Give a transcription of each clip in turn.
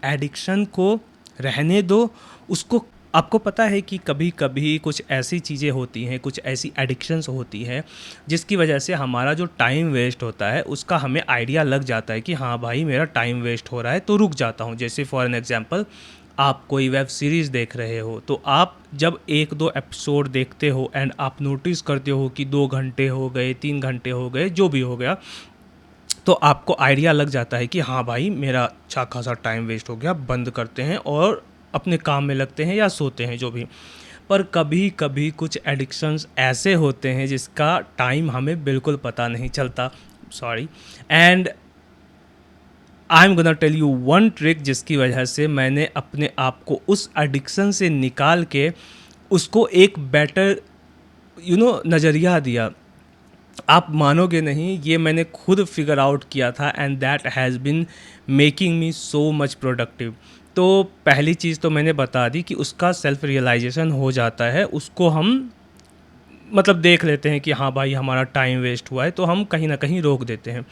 Addiction को रहने दो, उसको आपको पता है कि कभी कभी कुछ ऐसी चीज़ें होती हैं, कुछ ऐसी एडिक्शंस होती हैं जिसकी वजह से हमारा जो टाइम वेस्ट होता है उसका हमें आइडिया लग जाता है कि हाँ भाई मेरा टाइम वेस्ट हो रहा है, तो रुक जाता हूँ। जैसे फॉर एन एग्जांपल, आप कोई वेब सीरीज़ देख रहे हो, तो आप जब एक दो एपिसोड देखते हो एंड आप नोटिस करते हो कि 2 घंटे हो गए, 3 घंटे हो गए, जो भी हो गया, तो आपको आइडिया लग जाता है कि हाँ भाई मेरा अच्छा खासा टाइम वेस्ट हो गया, बंद करते हैं और अपने काम में लगते हैं या सोते हैं, जो भी। पर कभी कभी कुछ एडिक्शंस ऐसे होते हैं जिसका टाइम हमें बिल्कुल पता नहीं चलता, sorry. And I am gonna tell you one trick जिसकी वजह से मैंने अपने आप को उस एडिक्शन से निकाल के उसको एक बेटर नज़रिया दिया। आप मानोगे नहीं, ये मैंने खुद फिगर आउट किया था and that has been making me so much productive. तो पहली चीज़ तो मैंने बता दी कि उसका सेल्फ रियलाइजेशन हो जाता है, उसको हम मतलब देख लेते हैं कि हाँ भाई हमारा टाइम वेस्ट हुआ है, तो हम कहीं ना कहीं रोक देते हैं।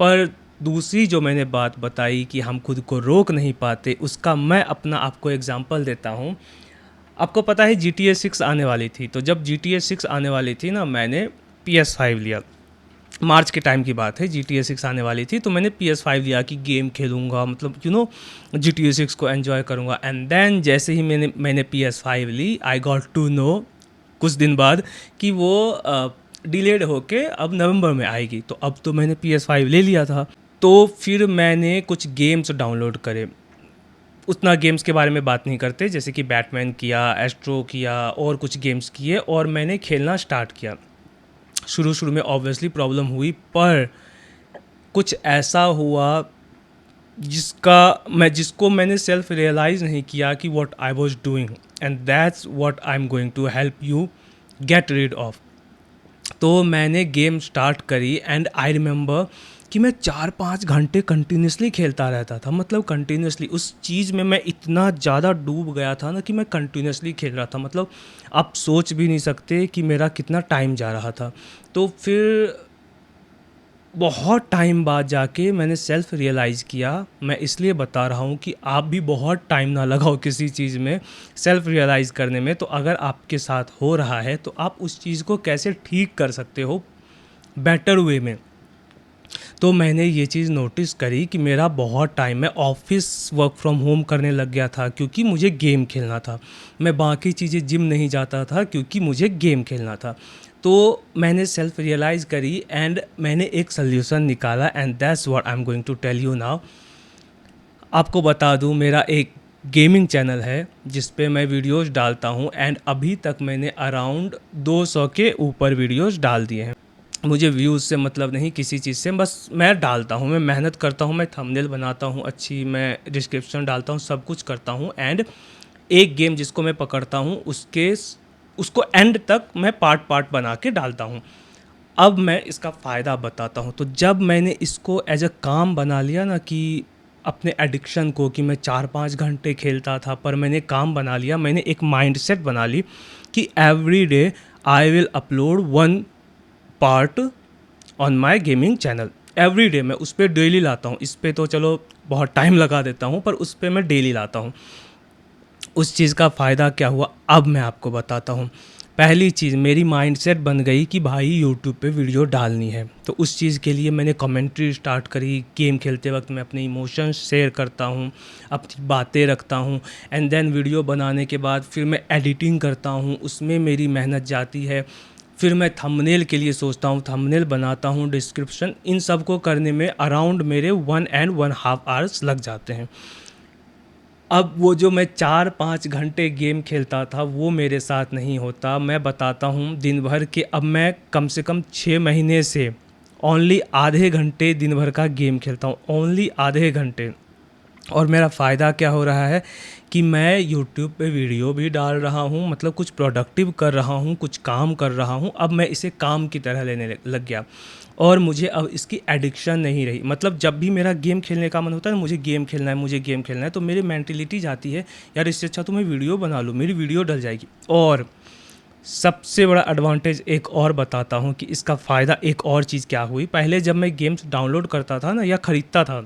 पर दूसरी जो मैंने बात बताई कि हम खुद को रोक नहीं पाते, उसका मैं अपना आपको एग्जांपल देता हूँ। आपको पता है GTA 6 आने वाली थी, तो जब GTA 6 आने वाली थी ना, मैंने PS5 लिया। मार्च के टाइम की बात है, GTA 6 आने वाली थी, तो मैंने PS5 लिया कि गेम खेलूँगा, मतलब GTA 6 को एन्जॉय करूँगा। एंड देन जैसे ही मैंने PS5 ली, आई गॉट टू नो कुछ दिन बाद कि वो डिलेड होके अब नवंबर में आएगी। तो अब तो मैंने PS5 ले लिया था, तो फिर मैंने कुछ गेम्स डाउनलोड करे। उतना गेम्स के बारे में बात नहीं करते, जैसे कि बैटमैन किया, एस्ट्रो किया, और कुछ गेम्स किए और मैंने खेलना स्टार्ट किया। शुरू शुरू में ऑब्वियसली प्रॉब्लम हुई, पर कुछ ऐसा हुआ जिसको मैंने सेल्फ रियलाइज़ नहीं किया कि what I was doing, and that's what I am going to help you get rid of. तो मैंने गेम स्टार्ट करी एंड आई रिमेंबर कि मैं 4-5 घंटे कंटिन्यूसली खेलता रहता था। मतलब कंटिन्यूसली उस चीज़ में मैं इतना ज़्यादा डूब गया था ना कि मैं कंटिन्यूसली खेल रहा था। मतलब आप सोच भी नहीं सकते कि मेरा कितना टाइम जा रहा था। तो फिर बहुत टाइम बाद जाके मैंने सेल्फ रियलाइज़ किया। मैं इसलिए बता रहा हूँ कि आप भी बहुत टाइम ना लगाओ किसी चीज़ में सेल्फ रियलाइज़ करने में। तो अगर आपके साथ हो रहा है तो आप उस चीज़ को कैसे ठीक कर सकते हो बेटर वे में। तो मैंने ये चीज़ नोटिस करी कि मेरा बहुत टाइम, मैं ऑफिस वर्क फ्रॉम होम करने लग गया था क्योंकि मुझे गेम खेलना था। मैं बाकी चीज़ें जिम नहीं जाता था क्योंकि मुझे गेम खेलना था। तो मैंने सेल्फ रियलाइज़ करी एंड मैंने एक सल्यूशन निकाला, and that's what I am going to tell you now. आपको बता दूं, मेरा एक गेमिंग चैनल है जिस पे मैं वीडियोस डालता हूं एंड अभी तक मैंने अराउंड 200 के ऊपर वीडियोस डाल दिए हैं। मुझे व्यूज़ से मतलब नहीं किसी चीज़ से, बस मैं डालता हूँ, मैं मेहनत करता हूँ, मैं थंबनेल बनाता हूँ अच्छी, मैं डिस्क्रिप्शन डालता हूँ, सब कुछ करता हूँ। एंड एक गेम जिसको मैं पकड़ता हूँ उसको एंड तक मैं पार्ट पार्ट बना के डालता हूँ। अब मैं इसका फ़ायदा बताता हूँ। तो जब मैंने इसको एज अ काम बना लिया ना, कि अपने एडिक्शन को, कि मैं 4-5 घंटे खेलता था पर मैंने काम बना लिया, मैंने एक माइंडसेट बना ली कि every day I will upload one part on my gaming channel. Every day मैं उस पर डेली लाता हूँ। इस पर तो चलो बहुत टाइम लगा देता हूँ, पर उस पर मैं डेली लाता हूँ। उस चीज़ का फ़ायदा क्या हुआ अब मैं आपको बताता हूँ। पहली चीज़, मेरी माइंडसेट बन गई कि भाई यूट्यूब पे वीडियो डालनी है। तो उस चीज़ के लिए मैंने कमेंट्री स्टार्ट करी। गेम खेलते वक्त मैं अपने इमोशंस शेयर करता हूँ, अपनी बातें रखता हूँ। एंड देन वीडियो बनाने के बाद फिर मैं एडिटिंग करता हूँ, उसमें मेरी मेहनत जाती है। फिर मैं थंबनेल के लिए सोचता हूँ, थंबनेल बनाता हूँ, डिस्क्रिप्शन, इन सब को करने में अराउंड मेरे 1.5 आवर्स लग जाते हैं। अब वो जो मैं 4-5 घंटे गेम खेलता था वो मेरे साथ नहीं होता। मैं बताता हूँ दिन भर के, अब मैं कम से कम 6 महीने से ओनली आधे घंटे दिन भर का गेम खेलता हूँ, ओनली आधे घंटे। और मेरा फ़ायदा क्या हो रहा है कि मैं यूट्यूब पे वीडियो भी डाल रहा हूँ, मतलब कुछ प्रोडक्टिव कर रहा हूँ, कुछ काम कर रहा हूँ। अब मैं इसे काम की तरह लेने लग गया और मुझे अब इसकी एडिक्शन नहीं रही। मतलब जब भी मेरा गेम खेलने का मन होता है ना, मुझे गेम खेलना है, मुझे गेम खेलना है, तो मेरी मेंटलिटी जाती है यार इससे अच्छा तो मैं वीडियो बना लूँ, मेरी वीडियो डल जाएगी। और सबसे बड़ा एडवांटेज एक और बताता हूँ कि इसका फ़ायदा एक और चीज़ क्या हुई। पहले जब मैं गेम्स डाउनलोड करता था ना या ख़रीदता था,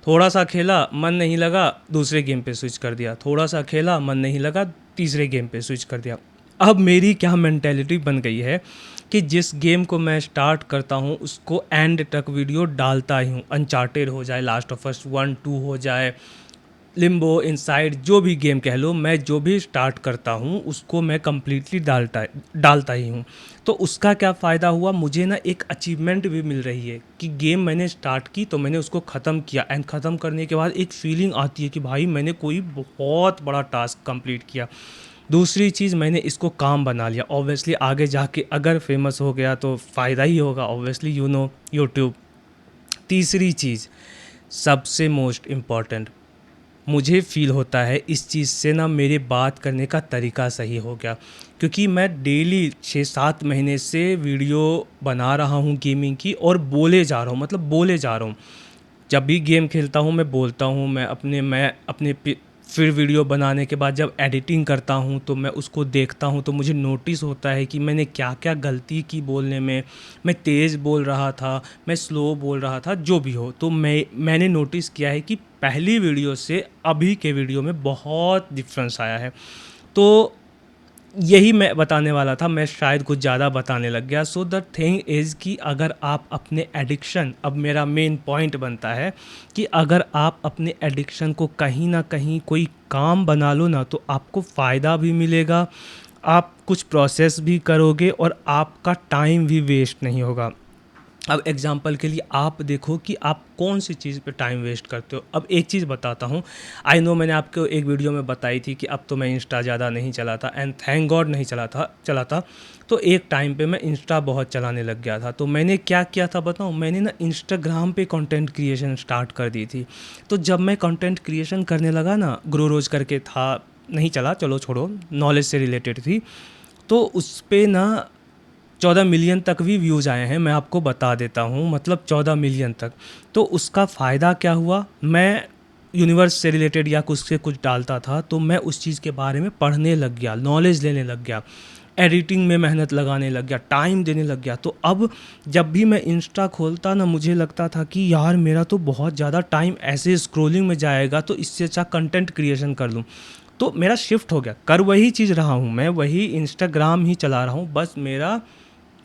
थोड़ा सा खेला, मन नहीं लगा, दूसरे गेम पे स्विच कर दिया, थोड़ा सा खेला, मन नहीं लगा, तीसरे गेम पे स्विच कर दिया। अब मेरी क्या मेंटेलिटी बन गई है कि जिस गेम को मैं स्टार्ट करता हूँ उसको एंड तक वीडियो डालता ही हूँ। अनचार्टेड हो जाए, लास्ट ऑफ अस 1-2 हो जाए, लिम्बो, इनसाइड, जो भी गेम कह लो, मैं जो भी स्टार्ट करता हूँ उसको मैं कम्प्लीटली डालता ही हूँ। तो उसका क्या फ़ायदा हुआ, मुझे ना एक अचीवमेंट भी मिल रही है कि गेम मैंने स्टार्ट की तो मैंने उसको ख़त्म किया, एंड ख़त्म करने के बाद एक फीलिंग आती है कि भाई मैंने कोई बहुत बड़ा टास्क कंप्लीट किया। दूसरी चीज़, मैंने इसको काम बना लिया। ऑब्वियसली आगे जाके अगर फेमस हो गया तो फ़ायदा ही होगा, ऑब्वियसली यूट्यूब। तीसरी चीज़, सबसे मोस्ट इम्पॉर्टेंट, मुझे फ़ील होता है इस चीज़ से ना मेरे बात करने का तरीका सही हो गया, क्योंकि मैं डेली 6-7 महीने से वीडियो बना रहा हूँ गेमिंग की, और बोले जा रहा हूँ, मतलब बोले जा रहा हूँ। जब भी गेम खेलता हूँ मैं बोलता हूँ, फिर वीडियो बनाने के बाद जब एडिटिंग करता हूँ तो मैं उसको देखता हूँ तो मुझे नोटिस होता है कि मैंने क्या क्या गलती की बोलने में। मैं तेज़ बोल रहा था, मैं स्लो बोल रहा था, जो भी हो। तो मैंने नोटिस किया है कि पहली वीडियो से अभी के वीडियो में बहुत डिफरेंस आया है। तो यही मैं बताने वाला था, मैं शायद कुछ ज़्यादा बताने लग गया। सो द थिंग इज़ कि अगर आप अपने एडिक्शन, अब मेरा मेन पॉइंट बनता है कि अगर आप अपने एडिक्शन को कहीं ना कहीं कोई काम बना लो ना, तो आपको फ़ायदा भी मिलेगा, आप कुछ प्रोसेस भी करोगे और आपका टाइम भी वेस्ट नहीं होगा। अब एग्जांपल के लिए आप देखो कि आप कौन सी चीज़ पे टाइम वेस्ट करते हो। अब एक चीज़ बताता हूँ, आई नो मैंने आपको एक वीडियो में बताई थी कि अब तो मैं इंस्टा ज़्यादा नहीं चलाता, एंड थैंक गॉड नहीं चलाता। तो एक टाइम पे मैं इंस्टा बहुत चलाने लग गया था। तो मैंने क्या किया था बताऊँ, मैंने ना इंस्टाग्राम पे कंटेंट क्रिएशन स्टार्ट कर दी थी। तो जब मैं कंटेंट क्रिएशन करने लगा ना, ग्रो रोज करके था, नहीं चला, चलो छोड़ो, नॉलेज से रिलेटेड थी। तो उस पे ना 14 मिलियन तक भी व्यूज़ आए हैं, मैं आपको बता देता हूँ, मतलब 14 मिलियन तक। तो उसका फ़ायदा क्या हुआ, मैं यूनिवर्स से रिलेटेड या कुछ से कुछ डालता था तो मैं उस चीज़ के बारे में पढ़ने लग गया, नॉलेज लेने लग गया, एडिटिंग में मेहनत लगाने लग गया, टाइम देने लग गया। तो अब जब भी मैं इंस्टा खोलता ना, मुझे लगता था कि यार मेरा तो बहुत ज़्यादा टाइम ऐसे स्क्रॉलिंग में जाएगा, तो इससे अच्छा कंटेंट क्रिएशन कर लूँ। तो मेरा शिफ्ट हो गया, कर वही चीज़ रहा हूँ, मैं वही इंस्टाग्राम ही चला रहा हूँ, बस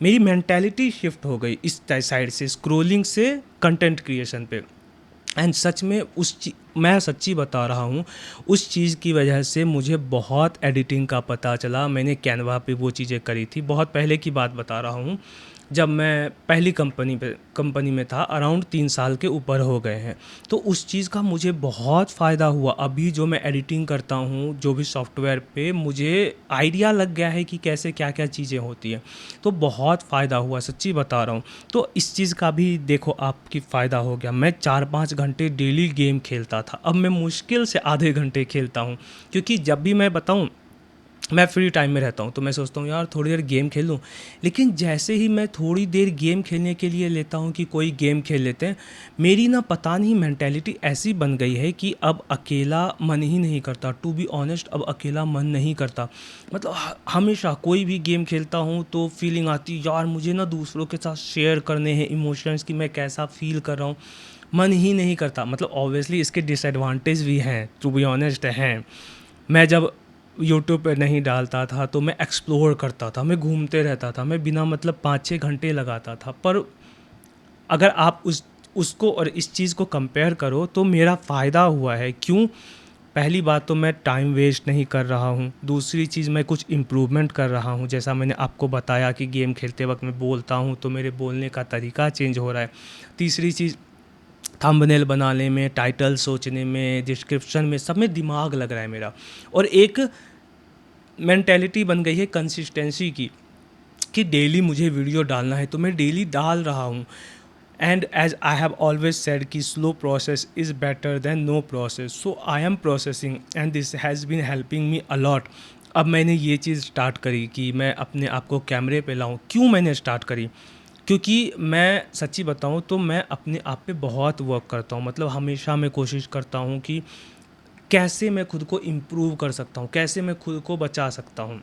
मेरी मेंटालिटी शिफ्ट हो गई इस साइड से, स्क्रॉलिंग से कंटेंट क्रिएशन पे। एंड सच में मैं सच्ची बता रहा हूँ, उस चीज़ की वजह से मुझे बहुत एडिटिंग का पता चला। मैंने कैनवा पे वो चीज़ें करी थी, बहुत पहले की बात बता रहा हूँ, जब मैं पहली कंपनी में था, अराउंड 3 साल के ऊपर हो गए हैं। तो उस चीज़ का मुझे बहुत फ़ायदा हुआ। अभी जो मैं एडिटिंग करता हूँ, जो भी सॉफ्टवेयर पे, मुझे आइडिया लग गया है कि कैसे क्या क्या चीज़ें होती हैं। तो बहुत फ़ायदा हुआ, सच्ची बता रहा हूँ। तो इस चीज़ का भी देखो आपकी फ़ायदा हो गया। मैं 4-5 घंटे डेली गेम खेलता था, अब मैं मुश्किल से आधे घंटे खेलता हूँ, क्योंकि जब भी मैं बताऊँ, मैं फ्री टाइम में रहता हूँ तो मैं सोचता हूँ यार थोड़ी देर गेम खेल लूँ। लेकिन जैसे ही मैं थोड़ी देर गेम खेलने के लिए लेता हूँ कि कोई गेम खेल लेते हैं, मेरी ना पता नहीं मेंटेलिटी ऐसी बन गई है कि अब अकेला मन ही नहीं करता। टू बी ऑनेस्ट, अब अकेला मन नहीं करता। मतलब हमेशा कोई भी गेम खेलता हूँ तो फीलिंग आती है यार मुझे ना दूसरों के साथ शेयर करने हैं इमोशंस, कि मैं कैसा फील कर रहा हूँ। मन ही नहीं करता। मतलब ऑब्वियसली इसके डिसएडवांटेज भी हैं, टू बी ऑनेस्ट हैं। मैं जब यूट्यूब पे नहीं डालता था तो मैं एक्सप्लोर करता था, मैं घूमते रहता था, मैं बिना मतलब 5-6 घंटे लगाता था। पर अगर आप उसको और इस चीज़ को कंपेयर करो तो मेरा फ़ायदा हुआ है। क्यों? पहली बात तो मैं टाइम वेस्ट नहीं कर रहा हूँ, दूसरी चीज़ मैं कुछ इम्प्रूवमेंट कर रहा हूँ, जैसा मैंने आपको बताया कि गेम खेलते वक्त मैं बोलता हूँ तो मेरे बोलने का तरीका चेंज हो रहा है। तीसरी चीज़, थंबनेल बनाने में, टाइटल सोचने में, डिस्क्रिप्शन में, सब में दिमाग लग रहा है मेरा। और एक मेंटेलिटी बन गई है कंसिस्टेंसी की, कि डेली मुझे वीडियो डालना है तो मैं डेली डाल रहा हूँ। And as I have always said कि slow process is better than no process, so I am processing and this has been helping me a lot. अब मैंने ये चीज़ स्टार्ट करी कि मैं अपने आप को कैमरे पे लाऊं। क्यों मैंने स्टार्ट करी? क्योंकि मैं सच्ची बताऊं तो मैं अपने आप पे बहुत वर्क करता हूं। मतलब हमेशा मैं कोशिश करता हूं कि कैसे मैं खुद को इम्प्रूव कर सकता हूं, कैसे मैं खुद को बचा सकता हूं।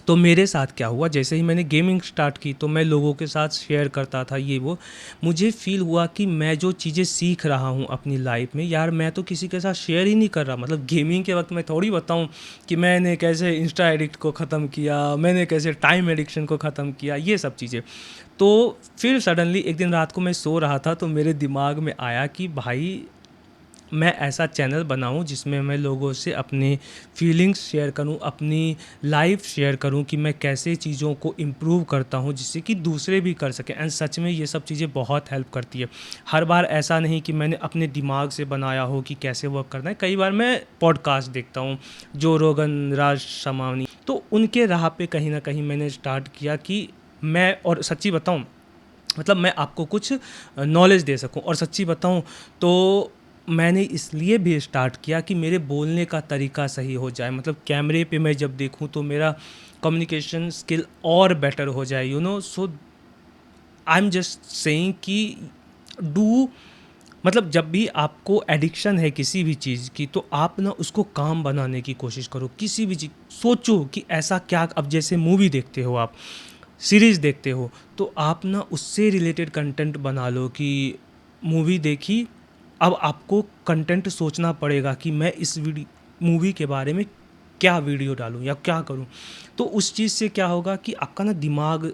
तो मेरे साथ क्या हुआ, जैसे ही मैंने गेमिंग स्टार्ट की तो मैं लोगों के साथ शेयर करता था ये वो। मुझे फ़ील हुआ कि मैं जो चीज़ें सीख रहा हूँ अपनी लाइफ में, यार मैं तो किसी के साथ शेयर ही नहीं कर रहा। मतलब गेमिंग के वक्त मैं थोड़ी बताऊँ कि मैंने कैसे इंस्टा एडिक्ट को ख़त्म किया, मैंने कैसे टाइम एडिक्शन को ख़त्म किया, ये सब चीज़ें। तो फिर सडनली एक दिन रात को मैं सो रहा था तो मेरे दिमाग में आया कि भाई मैं ऐसा चैनल बनाऊं जिसमें मैं लोगों से अपनी फीलिंग्स शेयर करूं, अपनी लाइफ शेयर करूं कि मैं कैसे चीज़ों को इम्प्रूव करता हूं जिससे कि दूसरे भी कर सकें। एंड सच में ये सब चीज़ें बहुत हेल्प करती है। हर बार ऐसा नहीं कि मैंने अपने दिमाग से बनाया हो कि कैसे वर्क करना है। कई बार मैं पॉडकास्ट देखता हूँ, जो रोगन, राज शमानी, तो उनके राह पे कहीं ना कहीं मैंने स्टार्ट किया कि मैं, और सच्ची बताऊँ मतलब मैं आपको कुछ नॉलेज दे सकूं। और सच्ची बताऊं तो मैंने इसलिए भी स्टार्ट किया कि मेरे बोलने का तरीका सही हो जाए। मतलब कैमरे पे मैं जब देखूं तो मेरा कम्युनिकेशन स्किल और बेटर हो जाए, सो आई एम जस्ट सेइंग कि डू, मतलब जब भी आपको एडिक्शन है किसी भी चीज़ की तो आप ना उसको काम बनाने की कोशिश करो। किसी भी चीज़ सोचो कि ऐसा क्या, अब जैसे मूवी देखते हो आप, सीरीज़ देखते हो, तो आप ना उससे रिलेटेड कंटेंट बना लो कि मूवी देखी, अब आपको कंटेंट सोचना पड़ेगा कि मैं इस मूवी के बारे में क्या वीडियो डालूं या क्या करूं। तो उस चीज़ से क्या होगा कि आपका ना दिमाग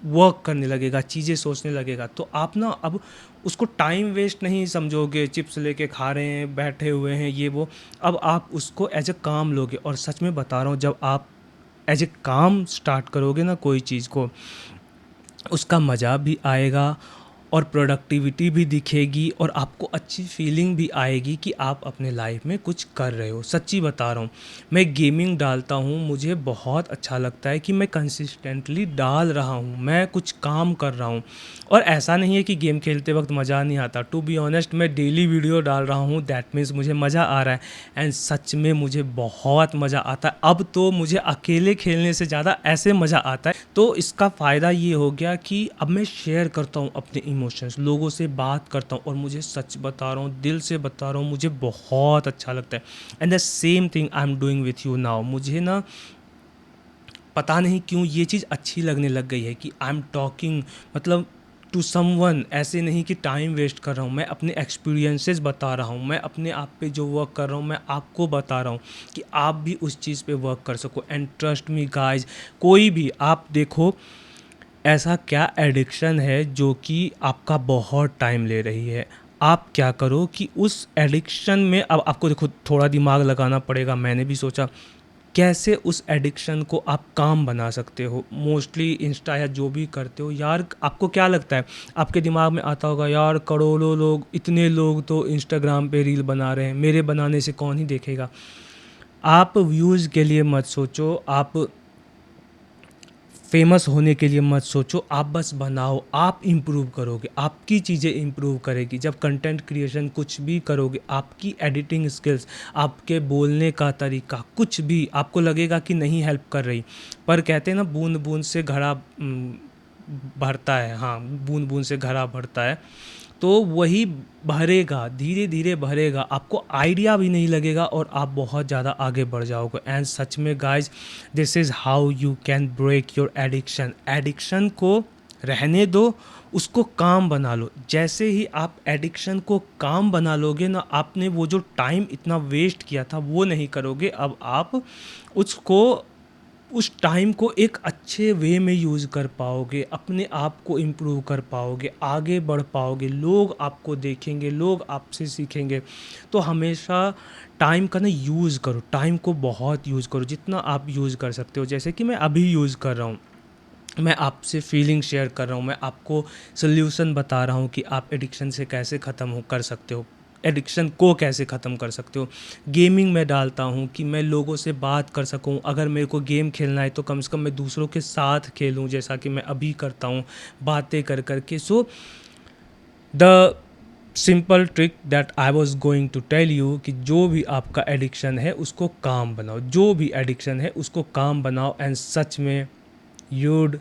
वर्क करने लगेगा, चीज़ें सोचने लगेगा। तो आप ना अब उसको टाइम वेस्ट नहीं समझोगे, चिप्स लेके खा रहे हैं, बैठे हुए हैं, ये वो। अब आप उसको एज अ काम लोगे। और सच में बता रहा हूँ, जब आप एज ए काम स्टार्ट करोगे ना कोई चीज़ को, उसका मज़ा भी आएगा और प्रोडक्टिविटी भी दिखेगी और आपको अच्छी फीलिंग भी आएगी कि आप अपने लाइफ में कुछ कर रहे हो। सच्ची बता रहा हूँ, मैं गेमिंग डालता हूँ, मुझे बहुत अच्छा लगता है कि मैं कंसिस्टेंटली डाल रहा हूँ, मैं कुछ काम कर रहा हूँ। और ऐसा नहीं है कि गेम खेलते वक्त मज़ा नहीं आता। टू बी ऑनेस्ट, मैं डेली वीडियो डाल रहा हूँ, दैट मीन्स मुझे मज़ा आ रहा है। एंड सच में मुझे बहुत मज़ा आता है। अब तो मुझे अकेले खेलने से ज़्यादा ऐसे मज़ा आता है। तो इसका फ़ायदा ये हो गया कि अब मैं शेयर करता हूँ अपने इमोशंस, लोगों से बात करता हूँ, और मुझे सच बता रहा हूँ, दिल से बता रहा हूँ, मुझे बहुत अच्छा लगता है। And the same thing I am doing with you now. मुझे ना पता नहीं क्यों ये चीज़ अच्छी लगने लग गई है कि आई एम टॉकिंग, मतलब टू समवन, ऐसे नहीं कि टाइम वेस्ट कर रहा हूँ। मैं अपने एक्सपीरियंसेस बता रहा हूँ, मैं अपने आप पे जो वर्क कर रहा हूँ मैं आपको बता रहा हूँ कि आप भी उस चीज़ पे वर्क कर सको। एंड ट्रस्ट मी गाइज, कोई भी आप देखो, ऐसा क्या एडिक्शन है जो कि आपका बहुत टाइम ले रही है। आप क्या करो कि उस एडिक्शन में, अब आपको देखो थोड़ा दिमाग लगाना पड़ेगा। मैंने भी सोचा कैसे उस एडिक्शन को आप काम बना सकते हो। मोस्टली इंस्टा या जो भी करते हो, यार आपको क्या लगता है, आपके दिमाग में आता होगा यार करोड़ों लोग, इतने लोग तो इंस्टाग्राम पे रील बना रहे हैं, मेरे बनाने से कौन ही देखेगा। आप व्यूज़ के लिए मत सोचो, आप फेमस होने के लिए मत सोचो, आप बस बनाओ। आप इम्प्रूव करोगे, आपकी चीज़ें इम्प्रूव करेगी। जब कंटेंट क्रिएशन कुछ भी करोगे, आपकी एडिटिंग स्किल्स, आपके बोलने का तरीका, कुछ भी आपको लगेगा कि नहीं हेल्प कर रही। पर कहते हैं ना, बूंद बूंद से घड़ा भरता है। हाँ, बूंद बूंद से घड़ा भरता है। तो वही भरेगा, धीरे धीरे भरेगा, आपको आइडिया भी नहीं लगेगा और आप बहुत ज़्यादा आगे बढ़ जाओगे। एंड सच में guys, this is how you can break your addiction. Addiction को रहने दो, उसको काम बना लो। जैसे ही आप एडिक्शन को काम बना लोगे ना, आपने वो जो टाइम इतना वेस्ट किया था वो नहीं करोगे। अब आप उसको, उस टाइम को एक अच्छे वे में यूज़ कर पाओगे, अपने आप को इम्प्रूव कर पाओगे, आगे बढ़ पाओगे, लोग आपको देखेंगे, लोग आपसे सीखेंगे। तो हमेशा टाइम का ना यूज़ करो, टाइम को बहुत यूज़ करो, जितना आप यूज़ कर सकते हो। जैसे कि मैं अभी यूज़ कर रहा हूँ, मैं आपसे फीलिंग शेयर कर रहा हूँ, मैं आपको सोल्यूशन बता रहा हूँ कि आप एडिक्शन से कैसे ख़त्म हो कर सकते हो, एडिक्शन को कैसे ख़त्म कर सकते हो। गेमिंग में डालता हूँ कि मैं लोगों से बात कर सकूँ। अगर मेरे को गेम खेलना है तो कम से कम मैं दूसरों के साथ खेलूँ, जैसा कि मैं अभी करता हूँ, बातें कर कर के। So the simple trick that I was going to tell you कि जो भी आपका एडिक्शन है उसको काम बनाओ, जो भी एडिक्शन है उसको काम बनाओ। एंड सच में you'd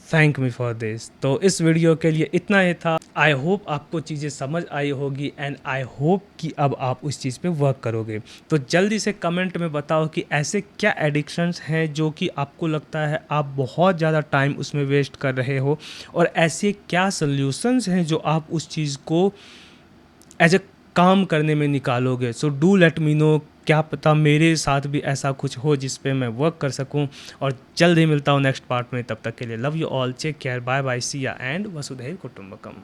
thank me for this. तो इस वीडियो के लिए इतना ही था। आई होप आपको चीज़ें समझ आई होगी एंड आई होप कि अब आप उस चीज़ पे वर्क करोगे। तो जल्दी से कमेंट में बताओ कि ऐसे क्या एडिक्शंस हैं जो कि आपको लगता है आप बहुत ज़्यादा टाइम उसमें वेस्ट कर रहे हो, और ऐसे क्या सॉल्यूशंस हैं जो आप उस चीज़ को एज ए काम करने में निकालोगे। So do let me know, क्या पता मेरे साथ भी ऐसा कुछ हो जिस पे मैं वर्क कर सकूं। और जल्द ही मिलता हूं नेक्स्ट पार्ट में, तब तक के लिए love you all, take care, bye bye, see ya and वसुधैव कुटुंबकम।